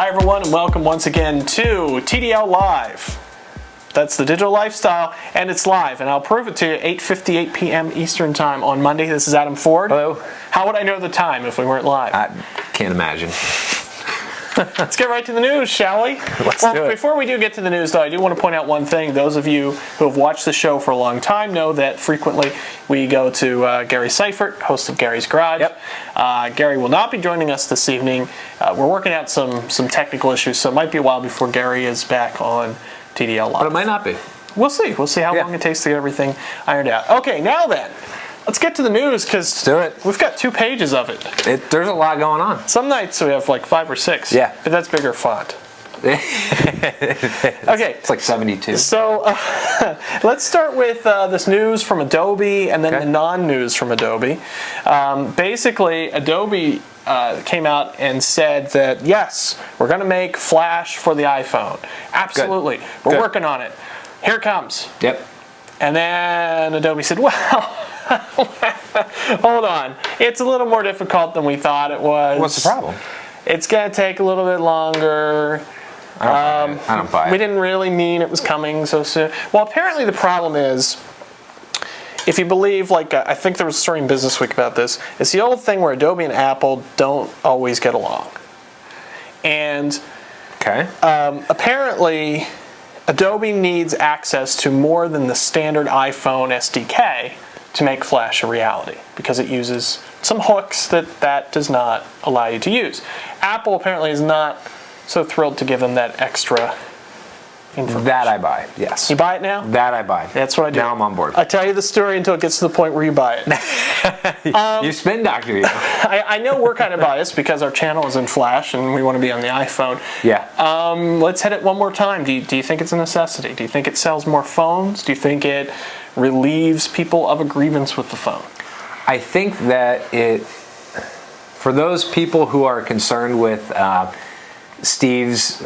Hi everyone, and welcome once again to TDL Live. That's the digital lifestyle, and it's live, and I'll prove it to you 8:58 p.m. Eastern Time on Monday. This is Adam Ford. Hello. How would I know the time if we weren't live? I can't imagine. Let's get right to the news, shall we? Let's do it. Before we do get to the news, though, I do want to point out one thing. Those of you who have watched the show for a long time know that frequently we go to Gary Seifert, host of Gary's Garage. Yep. Gary will not be joining us this evening. We're working out some technical issues, so it might be a while before Gary is back on TDL Live. But it might not be. We'll see. We'll see how long it takes to get everything ironed out. Okay, now then, let's get to the news, because we've got 2 pages of it. There's a lot going on. Some nights we have like 5 or 6. Yeah. But that's bigger font. Okay. It's like 72. So let's start with this news from Adobe and then the non-news from Adobe. Basically, Adobe came out and said that, yes, we're going to make Flash for the iPhone. Absolutely. Good. We're working on it. Here it comes. Yep. And then Adobe said, well, hold on. It's a little more difficult than we thought it was. What's the problem? It's going to take a little bit longer. I don't buy it. We didn't really mean it was coming so soon. Well, apparently the problem is, if you believe, like, I think there was a story in Business Week about this, it's the old thing where Adobe and Apple don't always get along. And apparently, Adobe needs access to more than the standard iPhone SDK to make Flash a reality, because it uses some hooks that does not allow you to use. Apple apparently is not so thrilled to give them that extra information. That I buy, yes. You buy it now? That I buy. That's what I do. Now I'm on board. I tell you the story until it gets to the point where you buy it. You spin doctor, you. I know we're kind of biased because our channel is in Flash and we want to be on the iPhone. Yeah. Let's hit it one more time. Do you think it's a necessity? Do you think it sells more phones? Do you think it relieves people of a grievance with the phone? I think that for those people who are concerned with Steve's,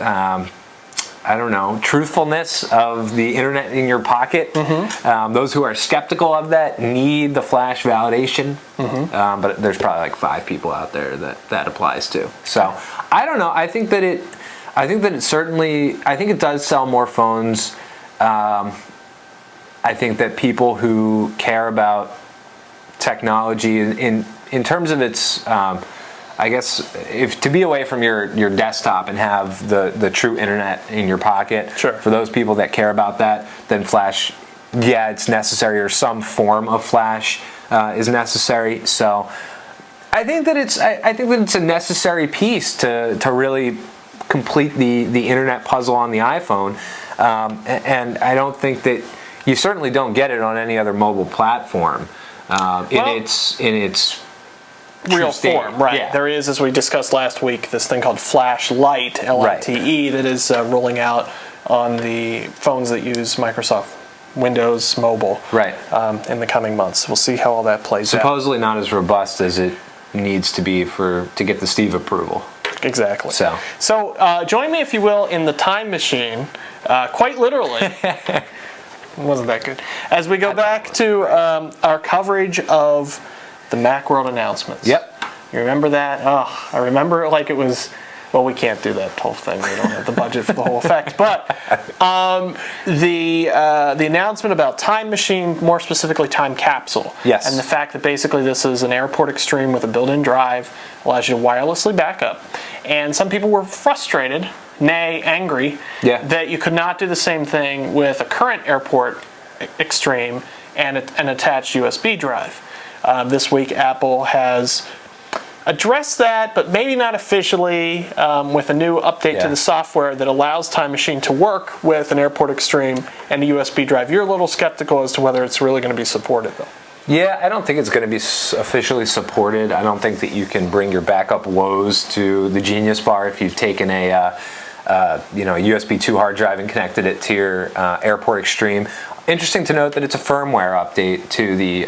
truthfulness of the internet in your pocket, those who are skeptical of that need the Flash validation, but there's probably like 5 people out there that applies to. So I don't know. I think that it does sell more phones. I think that people who care about technology in terms of its I guess if to be away from your desktop and have the true internet in your pocket, for those people that care about that, then Flash, it's necessary, or some form of Flash is necessary. So I think that it's a necessary piece to really complete the internet puzzle on the iPhone, and I don't think that you certainly don't get it on any other mobile platform in its real form, right? Yeah. There is, as we discussed last week, this thing called Flash Lite, LITE, that is rolling out on the phones that use Microsoft Windows Mobile in the coming months. We'll see how all that plays out. Supposedly not as robust as it needs to be to get the Steve approval. Exactly. So join me, if you will, in the time machine, quite literally. It wasn't that good. As we go back to our coverage of the Macworld announcements. Yep. You remember that? Oh, I remember it like it was. Well, we can't do that whole thing. We don't have the budget for the whole effect. But the announcement about Time Machine, more specifically Time Capsule. Yes. And the fact that basically this is an Airport Extreme with a built-in drive, allows you to wirelessly back up. And some people were frustrated, nay, angry, that you could not do the same thing with a current Airport Extreme and an attached USB drive. This week, Apple has addressed that, but maybe not officially, with a new update to the software that allows Time Machine to work with an Airport Extreme and a USB drive. You're a little skeptical as to whether it's really going to be supported, though. Yeah, I don't think it's going to be officially supported. I don't think that you can bring your backup woes to the Genius Bar if you've taken a USB 2 hard drive and connected it to your Airport Extreme. Interesting to note that it's a firmware update to the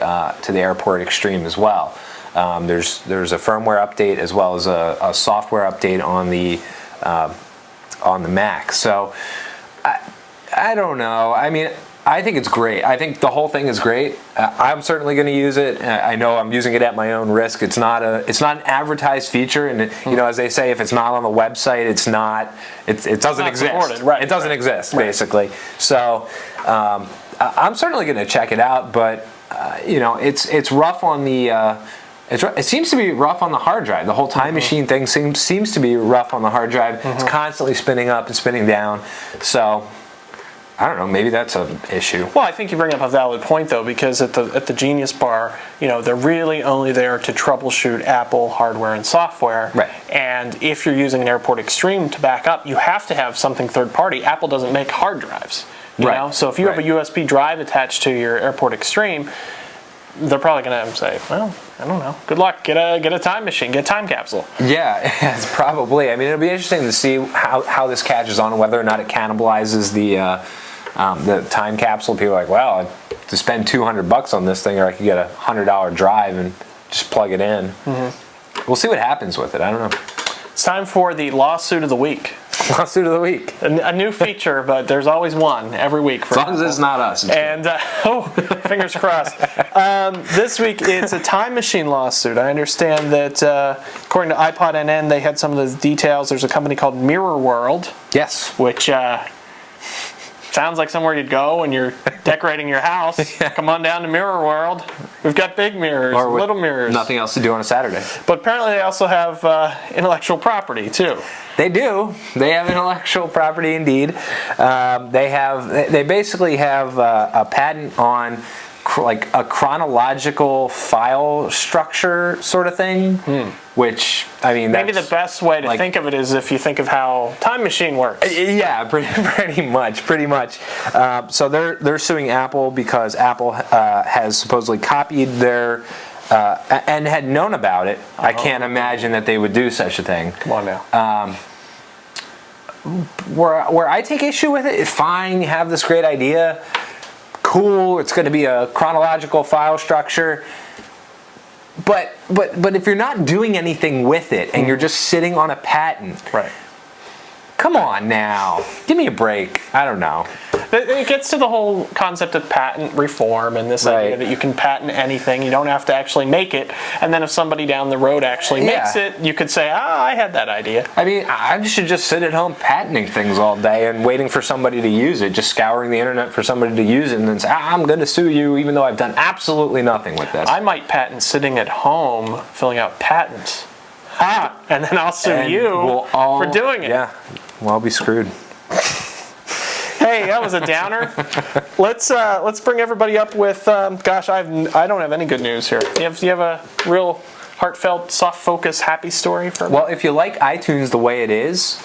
Airport Extreme as well. There's a firmware update as well as a software update on the Mac. So I don't know. I mean, I think it's great. I think the whole thing is great. I'm certainly going to use it. I know I'm using it at my own risk. It's not an advertised feature, and as they say, if it's not on the website, it doesn't exist. Supported. Right, it doesn't exist, basically. So I'm certainly going to check it out, but it's rough on the. It seems to be rough on the hard drive. The whole time machine thing seems to be rough on the hard drive. It's constantly spinning up and spinning down. So I don't know. Maybe that's an issue. Well, I think you bring up a valid point, though, because at the Genius Bar, they're really only there to troubleshoot Apple hardware and software. Right. And if you're using an Airport Extreme to back up, you have to have something third party. Apple doesn't make hard drives. You know? So if you have a USB drive attached to your Airport Extreme, they're probably going to say, well, I don't know. Good luck. Get a time machine. Get a time capsule. Yeah, it's probably. I mean, it'll be interesting to see how this catches on, whether or not it cannibalizes the time capsule. People are like, well, to spend $200 on this thing, or I could get a $100 drive and just plug it in. We'll see what happens with it. I don't know. It's time for the lawsuit of the week. Lawsuit of the week. A new feature, but there's always one every week. For as long as it's not us. And fingers crossed. This week it's a time machine lawsuit. I understand that according to iPod NN, they had some of the details. There's a company called Mirror World. Yes. Which sounds like somewhere you'd go when you're decorating your house. Come on down to Mirror World. We've got big mirrors, little mirrors. Nothing else to do on a Saturday. But apparently they also have intellectual property too. They do. They have intellectual property indeed. They basically have a patent on like a chronological file structure sort of thing, which, I mean, maybe the best way to think of it is if you think of how Time Machine works. Yeah, pretty much. So they're suing Apple because Apple has supposedly copied their and had known about it. I can't imagine that they would do such a thing. Come on now. Where I take issue with it, fine, you have this great idea. Cool, it's going to be a chronological file structure, but if you're not doing anything with it and you're just sitting on a patent, right? Come on now, give me a break. I don't know. It gets to the whole concept of patent reform and this idea that you can patent anything. You don't have to actually make it. And then if somebody down the road actually makes it, you could say, I had that idea. I mean, I should just sit at home patenting things all day and waiting for somebody to use it, just scouring the internet for somebody to use it and then say, I'm going to sue you even though I've done absolutely nothing with this. I might patent sitting at home filling out patents. And then I'll sue you for doing it. Yeah, well, I'll be screwed. Hey, that was a downer. Let's bring everybody up with. Gosh, I don't have any good news here. Do you have a real heartfelt, soft focus, happy story for me? Well, if you like iTunes the way it is,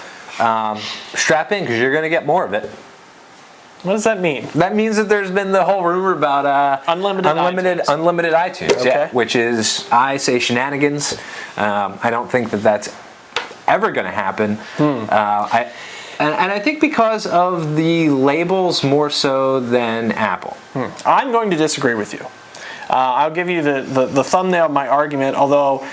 strap in because you're going to get more of it. What does that mean? That means that there's been the whole rumor about unlimited iTunes, okay. Which is, I say, shenanigans. I don't think that that's ever going to happen. And I think because of the labels more so than Apple. I'm going to disagree with you. I'll give you the thumbnail of my argument, although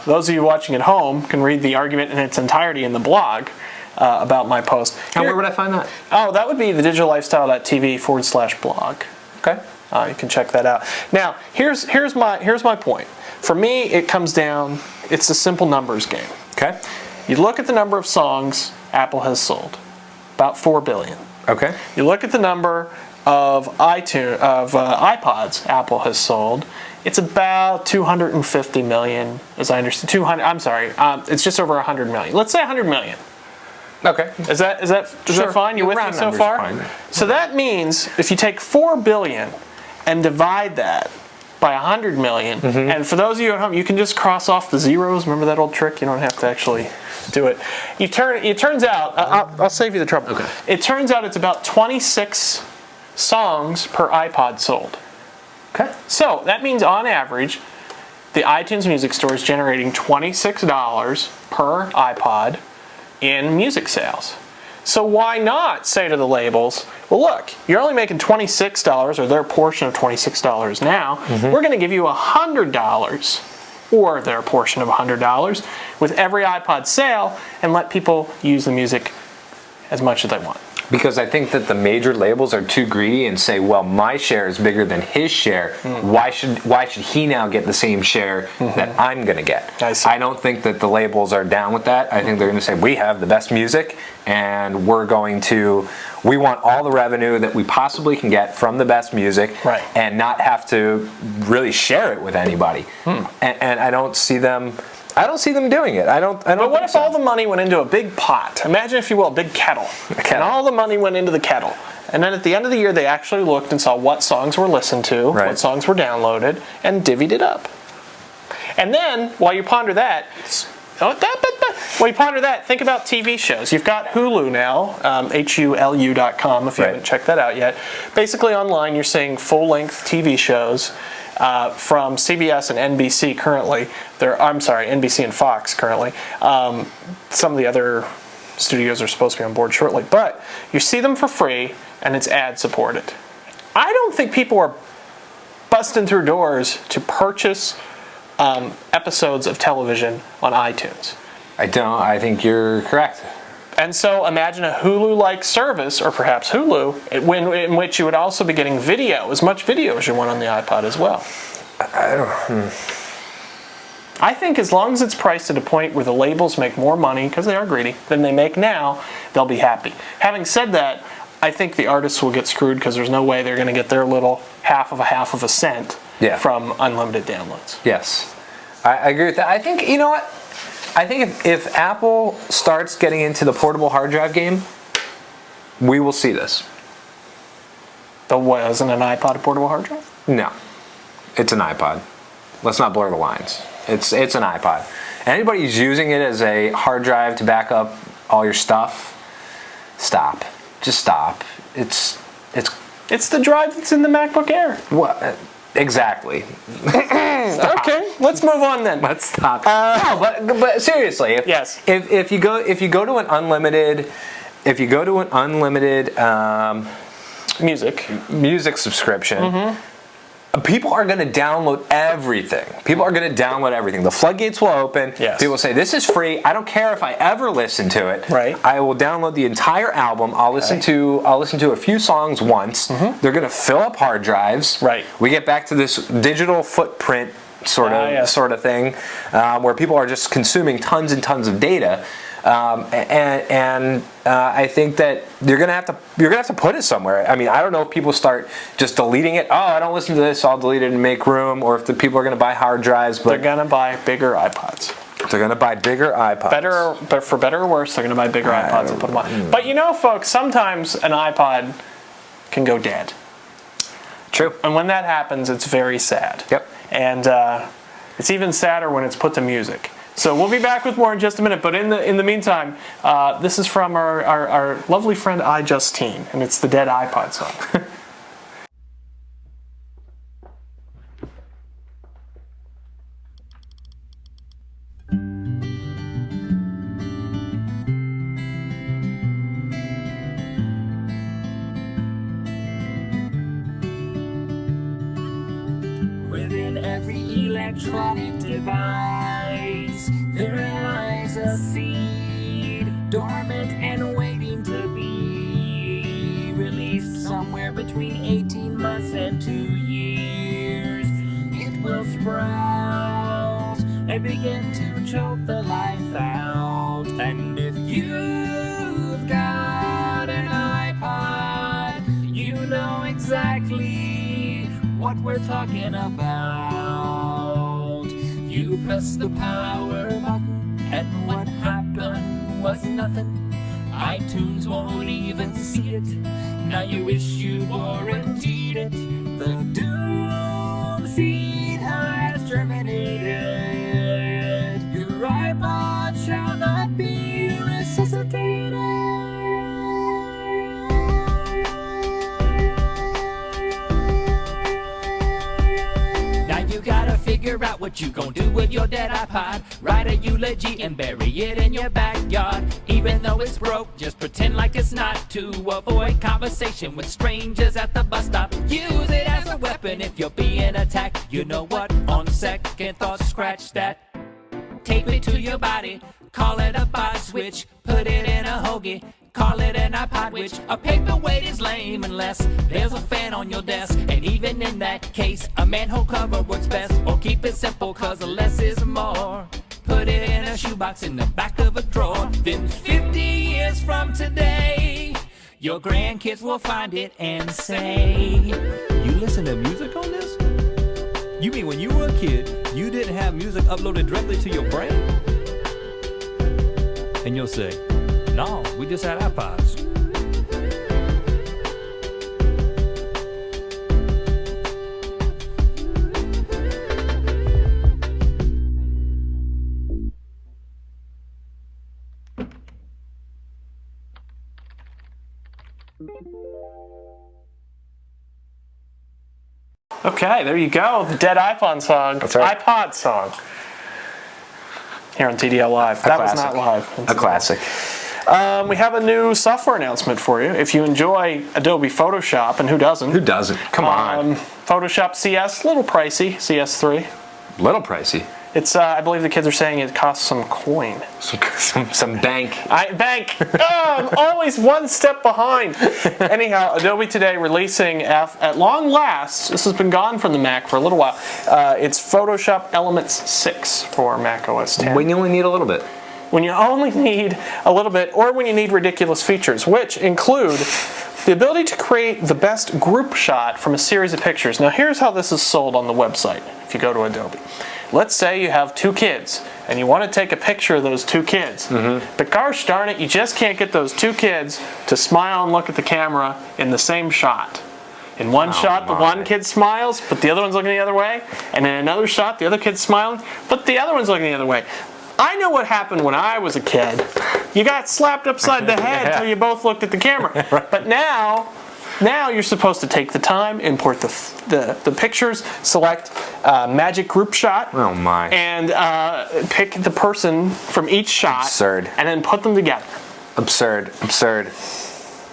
those of you watching at home can read the argument in its entirety in the blog about my post. And where would I find that? Oh, that would be thedigital-lifestyle.tv/blog. Okay. You can check that out. Now, here's my point. For me, it comes down, it's a simple numbers game. Okay. You look at the number of songs Apple has sold, about 4 billion. Okay. You look at the number of iPods Apple has sold, it's about 250 million, as I understand. It's just over 100 million. Let's say 100 million. Okay. Is that fine? You with me so far? Fine. So that means if you take 4 billion and divide that by 100 million, and for those of you at home, you can just cross off the zeros. Remember that old trick? You don't have to actually do it. It turns out, I'll save you the trouble. Okay. It turns out it's about 26 songs per iPod sold. Okay. So that means on average, the iTunes Music Store is generating $26 per iPod in music sales. So why not say to the labels, well, look, you're only making $26 or their portion of $26 now. We're going to give you $100 or their portion of $100 with every iPod sale and let people use the music as much as they want. Because I think that the major labels are too greedy and say, well, my share is bigger than his share. Why should he now get the same share that I'm going to get? I don't think that the labels are down with that. I think they're going to say, we have the best music, and we want all the revenue that we possibly can get from the best music, and not have to really share it with anybody. And I don't see them doing it. I don't. But what if all the money went into a big pot? Imagine, if you will, a big kettle. And all the money went into the kettle. And then at the end of the year, they actually looked and saw what songs were listened to, what songs were downloaded, and divvied it up. And then, while you ponder that, think about TV shows. You've got Hulu now, HULU.com, if you haven't checked that out yet. Basically, online, you're seeing full-length TV shows. From CBS and NBC currently. NBC and Fox currently. Some of the other studios are supposed to be on board shortly. But you see them for free, and it's ad-supported. I don't think people are busting through doors to purchase episodes of television on iTunes. I don't. I think you're correct. And so imagine a Hulu-like service, or perhaps Hulu, in which you would also be getting video, as much video as you want on the iPod as well. I think as long as it's priced at a point where the labels make more money, because they are greedy, than they make now, they'll be happy. Having said that, I think the artists will get screwed, because there's no way they're going to get their little half of a cent from unlimited downloads. Yes. I agree with that. I think, you know what? I think if Apple starts getting into the portable hard drive game, we will see this. Isn't an iPod a portable hard drive? No. It's an iPod. Let's not blur the lines. It's an iPod. Anybody who's using it as a hard drive to back up all your stuff, stop. Just stop. It's the drive that's in the MacBook Air. What? Exactly. Okay, let's move on then. Let's stop. No, but seriously, if you go to an unlimited music subscription, people are going to download everything. The floodgates will open. People will say, this is free. I don't care if I ever listen to it. I will download the entire album. I'll listen to a few songs once. They're going to fill up hard drives. We get back to this digital footprint sort of thing, where people are just consuming tons and tons of data. I think that you're gonna have to put it somewhere. I mean, I don't know if people start just deleting it. Oh, I don't listen to this, so I'll delete it and make room. Or if the people are gonna buy hard drives, but they're gonna buy bigger iPods. But for better or worse, they're gonna buy bigger iPods and put them on. But you know, folks, sometimes an iPod can go dead. True. And when that happens, it's very sad. And it's even sadder when it's put to music. So we'll be back with more in just a minute, but in the meantime, this is from our lovely friend iJustine, and it's the Dead iPod song. Within every electronic device, there lies a seed, dormant and waiting to be released somewhere between 18 months and 2 years. It will sprout and begin to choke the life out. And if you've got an iPod, you know exactly what we're talking about. You press the power button, and what happened was nothing. iTunes won't even see it. Now you wish you warranted it. The doom seed has germinated. Your iPod shall not be resuscitated. You gotta figure out what you gon' do with your dead iPod. Write a eulogy and bury it in your backyard. Even though it's broke, just pretend like it's not, to avoid conversation with strangers at the bus stop. Use it as a weapon if you're being attacked. You know what? On second thought, scratch that. Tape it to your body, call it a bod switch, put it in a hoagie. Call it an iPod, which a paperweight is lame unless there's a fan on your desk. And even in that case, a manhole cover works best. Or keep it simple, cause less is more. Put it in a shoebox in the back of a drawer. Then 50 years from today, your grandkids will find it and say, you listen to music on this? You mean when you were a kid, you didn't have music uploaded directly to your brain? And you'll say, no, we just had iPods. Okay, there you go. The Dead iPod song. That's right. iPod song. Here on TDL Live. That was not live. A classic. We have a new software announcement for you. If you enjoy Adobe Photoshop, and who doesn't? Who doesn't? Come on. Photoshop CS, a little pricey, CS3. Little pricey. It's, I believe the kids are saying it costs some coin. Some bank. Bank. I'm always one step behind. Anyhow, Adobe today releasing, at long last, this has been gone from the Mac for a little while, it's Photoshop Elements 6 for Mac OS X. When you only need a little bit. When you only need a little bit, or when you need ridiculous features, which include the ability to create the best group shot from a series of pictures. Now here's how this is sold on the website, if you go to Adobe. Let's say you have two kids, and you want to take a picture of those two kids. But gosh darn it, you just can't get those two kids to smile and look at the camera in the same shot. In one shot, the one kid smiles, but the other one's looking the other way. And in another shot, the other kid's smiling, but the other one's looking the other way. I know what happened when I was a kid. You got slapped upside the head until you both looked at the camera. But now you're supposed to take the time, import the pictures, select magic group shot, and pick the person from each shot, and then put them together. Absurd.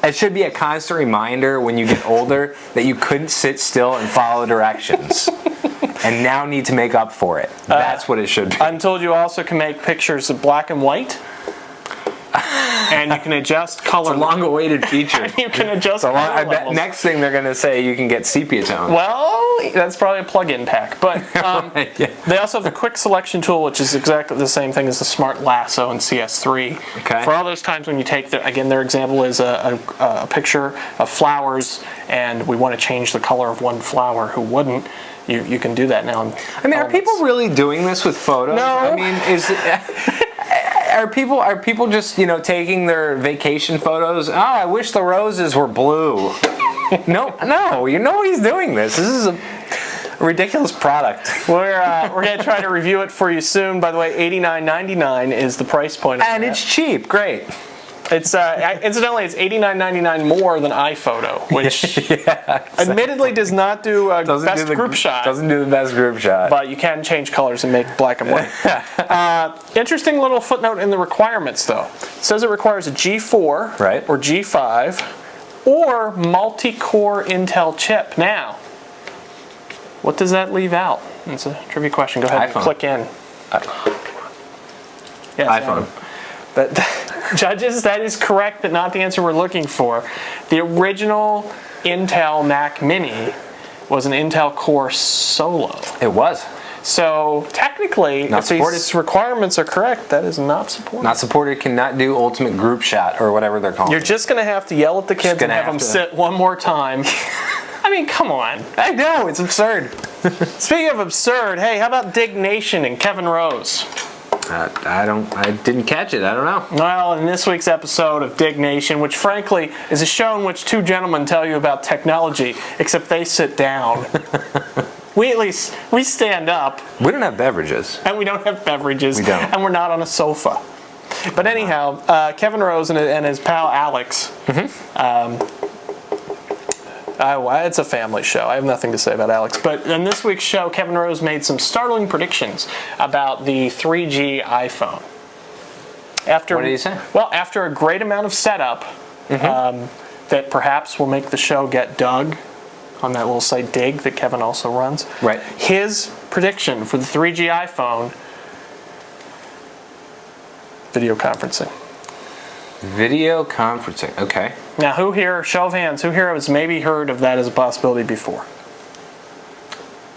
It should be a constant reminder when you get older that you couldn't sit still and follow directions. And now need to make up for it. That's what it should be. I'm told you also can make pictures of black and white. And you can adjust color. It's a long-awaited feature. You can adjust color I bet levels. next thing they're going to say you can get sepia tone. Well, that's probably a plug-in pack. But they also have the quick selection tool, which is exactly the same thing as the Smart Lasso in CS3. Okay. For all those times when you take, their example is a picture of flowers, and we want to change the color of one flower. Who wouldn't? You can do that now. I mean, are people really doing this with photos? No. I mean, are people just, taking their vacation photos? Oh, I wish the roses were blue. No, nobody's doing this. This is a ridiculous product. We're going to try to review it for you soon. By the way, $89.99 is the price point. And it's cheap. Great. It's incidentally, it's $89.99 more than iPhoto, which admittedly does not do best group shot. Doesn't do the best group shot. But you can change colors and make black and white. Interesting little footnote in the requirements, though. It says it requires a G4 or G5 or multi-core Intel chip. Now, what does that leave out? It's a trivia question. Go ahead and click in. Yes, iPhone. But judges, that is correct, but not the answer we're looking for. The original Intel Mac Mini was an Intel Core Solo. It was. So technically, if these requirements are correct, that is not supported. Not supported, cannot do ultimate group shot or whatever they're calling it. You're just going to have to yell at the kids and have them sit one more time. I mean, come on. I know, it's absurd. Speaking of absurd, hey, how about Dig Nation and Kevin Rose? I didn't catch it. I don't know. Well, in this week's episode of Dig Nation, which frankly is a show in which two gentlemen tell you about technology, except they sit down. We stand up. We don't have beverages. And we don't have beverages. We don't. And we're not on a sofa. But anyhow, Kevin Rose and his pal Alex. It's a family show. I have nothing to say about Alex. But in this week's show, Kevin Rose made some startling predictions about the 3G iPhone. What did he say? Well, after a great amount of setup, that perhaps will make the show get dug on that little site Dig that Kevin also runs. Right. His prediction for the 3G iPhone: video conferencing. Video conferencing. Okay. Now, who here, show of hands, who here has maybe heard of that as a possibility before?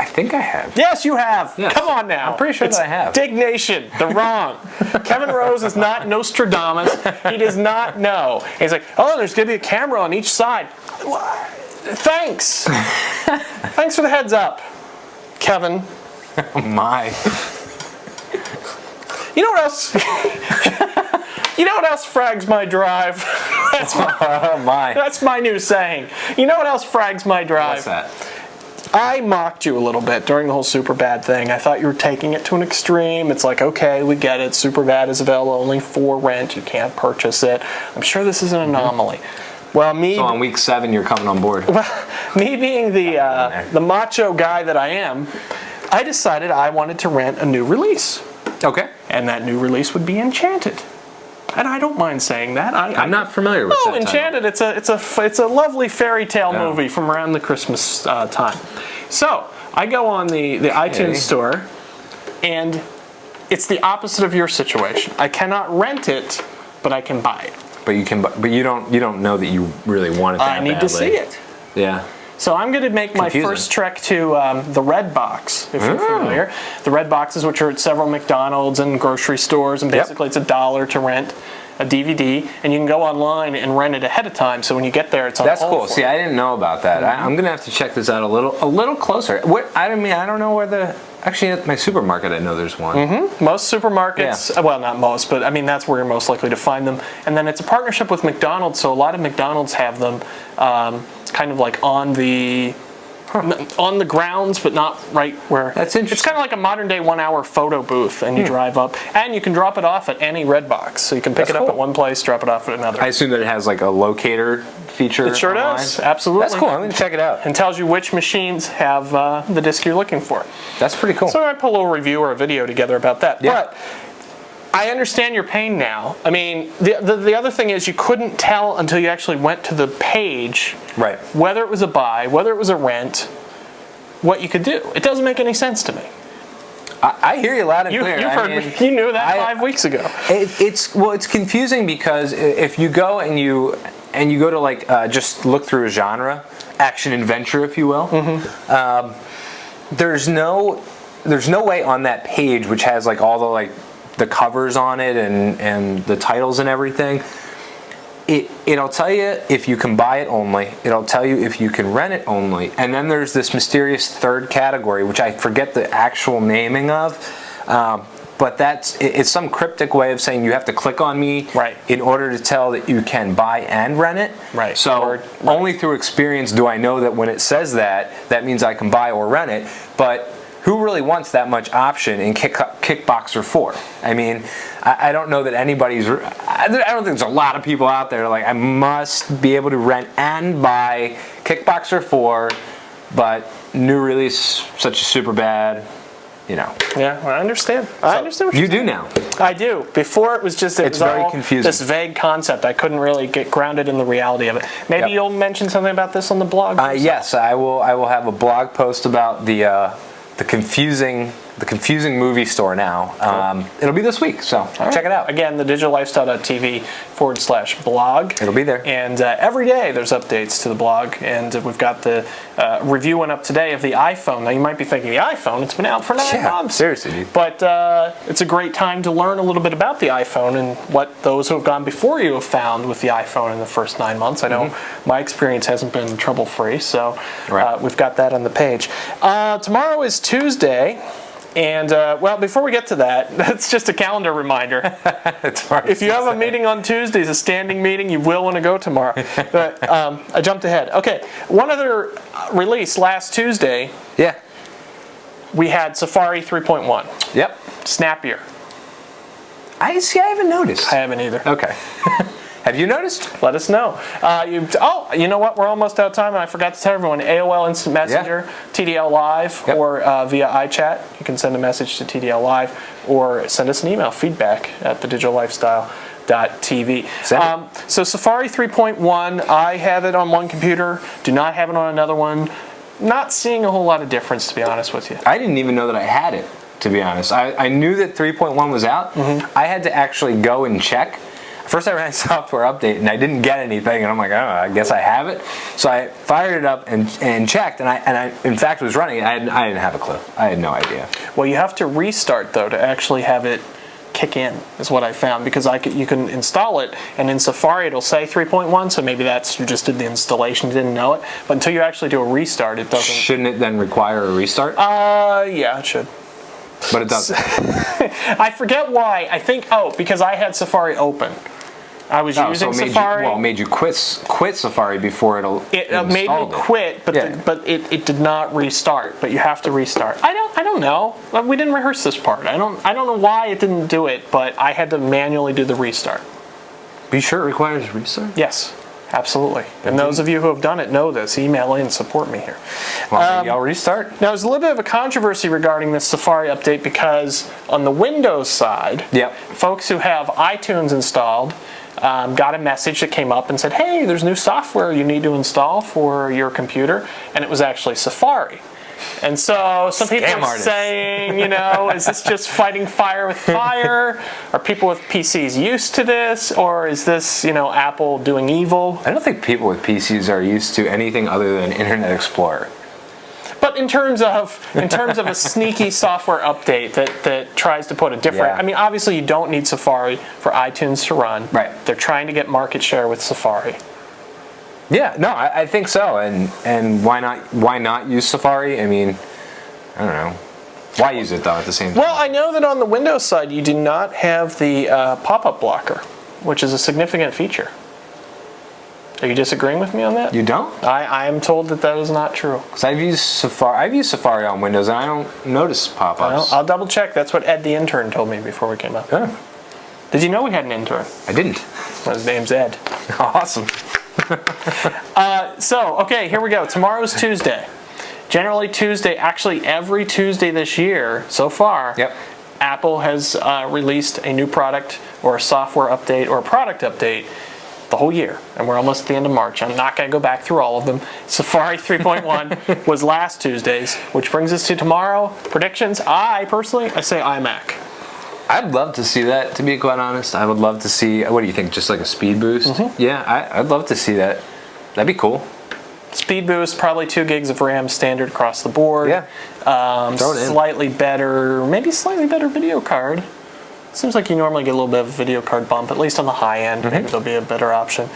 I think I have. Yes, you have. Yes. Come on now. I'm pretty sure that I have. Dignation. The wrong. Kevin Rose is not Nostradamus. He does not know. He's like, oh, there's going to be a camera on each side. Thanks. Thanks for the heads up, Kevin. Oh, my. You know what else? You know what else frags my drive? Oh, my. That's my new saying. You know what else frags my drive? What's that? I mocked you a little bit during the whole Superbad thing. I thought you were taking it to an extreme. It's like, okay, we get it. Superbad is available only for rent. You can't purchase it. I'm sure this is an anomaly. Well, So on week 7, you're coming on board. me being the macho guy that I am, I decided I wanted to rent a new release. Okay. And that new release would be Enchanted. And I don't mind saying that. I'm not familiar with that Enchanted. title. It's a lovely fairy tale movie from around the Christmas time. So I go on the iTunes store, and it's the opposite of your situation. I cannot rent it, but I can buy it. But you can. But you don't know that you really want it that I need to see it. Yeah. So I'm going to make my Confusing. first trek to the Red Box, if you're familiar. The Red Boxes, which are at several McDonald's and grocery stores, and basically it's $1 to rent a DVD, and you can go online and rent it ahead of time. So when you get there, it's on That's hold cool. for See, you. I didn't know about that. I'm gonna have to check this out a little closer. I don't know where the. Actually, at my supermarket, I know there's one. Most supermarkets, well, not most, but I mean that's where you're most likely to find them. And then it's a partnership with McDonald's, so a lot of McDonald's have them kind of like on the grounds, but not right where. That's interesting. It's kind of like a modern day 1 hour photo booth, and you drive up, and you can drop it off at any Red Box. So you can pick That's it up cool. at one place, drop it off at another. I assume that it has like a locator feature. It sure online. does, absolutely. That's cool. I'm gonna check it out. And tells you which machines have the disc you're looking for. That's pretty cool. So I put a little review or a video together about that. Yeah. But I understand your pain now. I mean, the other thing is you couldn't tell until you actually went to the page, Right. whether it was a buy, whether it was a rent, what you could do. It doesn't make any sense to me. I hear you loud and clear. You've heard me. You knew that 5 weeks ago. It's confusing because if you go and you go to like just look through a genre, action adventure, if you will. There's no way on that page, which has like all the covers on it and the titles and everything. It'll tell you if you can buy it only. It'll tell you if you can rent it only. And then there's this mysterious third category, which I forget the actual naming of. But it's some cryptic way of saying you have to click on me in order to tell that you can buy and rent it. Right. So only through experience do I know that when it says that means I can buy or rent it. But who really wants that much option in Kickboxer 4? I mean, I don't know that anybody's. I don't think there's a lot of people out there like I must be able to rent and buy Kickboxer 4, but new release such as Superbad, you know. Yeah, well, I understand. I understand what you you're do saying. now. I do. Before it was just It's very confusing. This vague concept. I couldn't really get grounded in the reality of it. Maybe you'll mention something about this on the blog. Yes, I will. I will have a blog post about the confusing movie store now. It'll be this week, so check it out. Again, the digitallifestyle.tv/blog. It'll be there. And every day there's updates to the blog. And we've got the review one up today of the iPhone. Now you might be thinking, the iPhone, it's been out for 9 months. Seriously, dude. But it's a great time to learn a little bit about the iPhone and what those who have gone before you have found with the iPhone in the first 9 months. I know my experience hasn't been trouble-free, so we've got that on the page. Tomorrow is Tuesday. And, well, before we get to that, that's just a calendar reminder. If you have a meeting on Tuesdays, a standing meeting, you will want to go tomorrow. But I jumped ahead. Okay, one other release last Tuesday. Yeah. We had Safari 3.1. Yep. Snappier. I haven't noticed. I haven't either. Okay. Have you noticed? Let us know. You know what? We're almost out of time, and I forgot to tell everyone, AOL Instant Messenger, TDL Live, or via iChat. You can send a message to TDL Live, or send us an email, feedback@thedigital.tv. So Safari 3.1, I have it on one computer, do not have it on another one. Not seeing a whole lot of difference, to be honest with you. I didn't even know that I had it, to be honest. I knew that 3.1 was out. I had to actually go and check. First I ran a software update and I didn't get anything, and I'm like, oh, I guess I have it. So I fired it up and checked, and I in fact was running it. I didn't have a clue. I had no idea. Well, you have to restart though to actually have it kick in, is what I found, because you can install it, and in Safari it'll say 3.1, so maybe that's you just did the installation, didn't know it. But until you actually do a restart, it doesn't. Shouldn't it then require a restart? Yeah, it should. But it doesn't. I forget why. I think because I had Safari open. I was using Safari. It made you quit Safari before it made me quit, but it did not restart. But you have to restart. I don't know. We didn't rehearse this part. I don't know why it didn't do it, but I had to manually do the restart. Be sure it requires a restart? Yes, absolutely. And those of you who have done it know this. Email in, support me here. Well, maybe I'll restart. Now, there's a little bit of a controversy regarding this Safari update because on the Windows side, folks who have iTunes installed got a message that came up and said, hey, there's new software you need to install for your computer, and it was actually Safari. And so some people are saying, is this just fighting fire with fire? Are people with PCs used to this? Or is this, Apple doing evil? I don't think people with PCs are used to anything other than Internet Explorer. But in terms of a sneaky software update that tries to put a different, I mean, obviously you don't need Safari for iTunes to run. Right. They're trying to get market share with Safari. Yeah, no, I think so. And why not use Safari? I mean, I don't know. Why use it though at the same time? Well, I know that on the Windows side you do not have the pop-up blocker, which is a significant feature. Are you disagreeing with me on that? You don't? I am told that is not true. Because I've used Safari on Windows and I don't notice pop-ups. Well, I'll double check. That's what Ed the intern told me before we came up. Yeah. Did you know we had an intern? I didn't. His name's Ed. Awesome. Okay, here we go. Tomorrow's Tuesday. Generally Tuesday, actually every Tuesday this year so far, Apple has released a new product or a software update or a product update the whole year, and we're almost at the end of March. I'm not going to go back through all of them. Safari 3.1 was last Tuesday's, which brings us to tomorrow. Predictions, I say iMac. I'd love to see that, to be quite honest. I would love to see, what do you think, just like a speed boost? Mm-hmm. Yeah, I'd love to see that. That'd be cool. Speed boost, probably 2 gigs of RAM standard across the board. Yeah. Slightly better video card. Seems like you normally get a little bit of a video card bump, at least on the high end. Mm-hmm. Maybe there'll be a better option.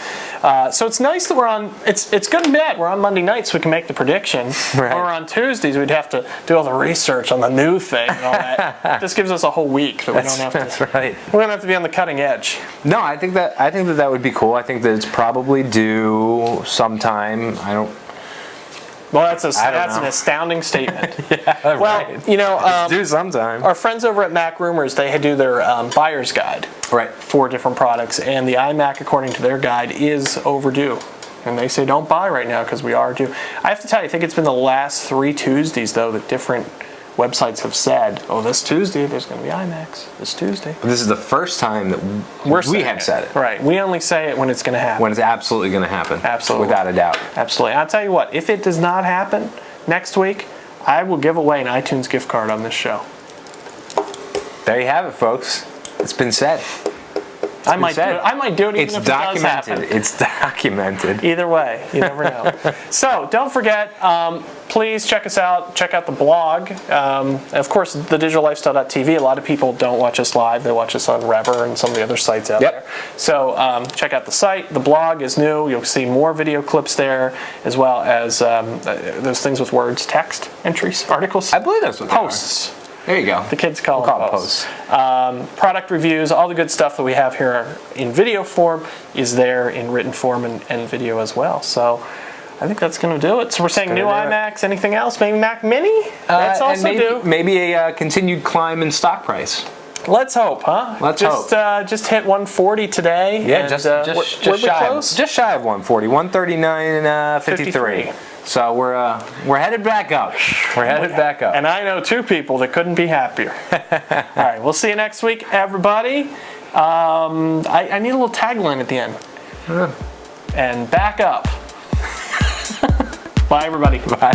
So it's nice that we're on, it's good and bad. We're on Monday nights, so we can make the prediction. Right. Or on Tuesdays, we'd have to do all the research on the new thing and all that. This gives us a whole week that we don't have to. That's right. We don't have to be on the cutting edge. No, I think that would be cool. I think that it's probably due sometime. Well, that's an astounding statement. Yeah, well, right. It's due sometime. Our friends over at Mac Rumors, they do their buyer's guide for different products, and the iMac, according to their guide, is overdue. And they say don't buy right now because we are due. I have to tell you, I think it's been the last 3 Tuesdays, though, that different websites have said, oh, this Tuesday there's going to be iMacs. This Tuesday. But this is the first time that we have said it. Right. We only say it when it's going to happen. When it's absolutely going to happen. Absolutely. Without a doubt. Absolutely. I'll tell you what, if it does not happen next week, I will give away an iTunes gift card on this show. There you have it, folks. It's been said. I might do it even if it does happen. It's documented. Either way, you never know. So don't forget, please check us out. Check out the blog. Of course, thedigital-lifestyle.tv. A lot of people don't watch us live. They watch us on Rever and some of the other sites out there. So check out the site. The blog is new. You'll see more video clips there, as well as those things with words, text entries, articles. I believe that's what posts. There you go. The kids call them posts. Product reviews, all the good stuff that we have here in video form is there in written form and video as well. So I think that's going to do it. So we're saying new iMacs. Anything else? Maybe Mac Mini? That's also due. Maybe a continued climb in stock price. Let's hope, huh? Let's hope. Just hit 140 today. Yeah, and, just shy of 140. 139.53. So we're headed back up. We're headed back up. And I know 2 people that couldn't be happier. All right, we'll see you next week, everybody. I need a little tagline at the end. And back up. Bye, everybody. Bye.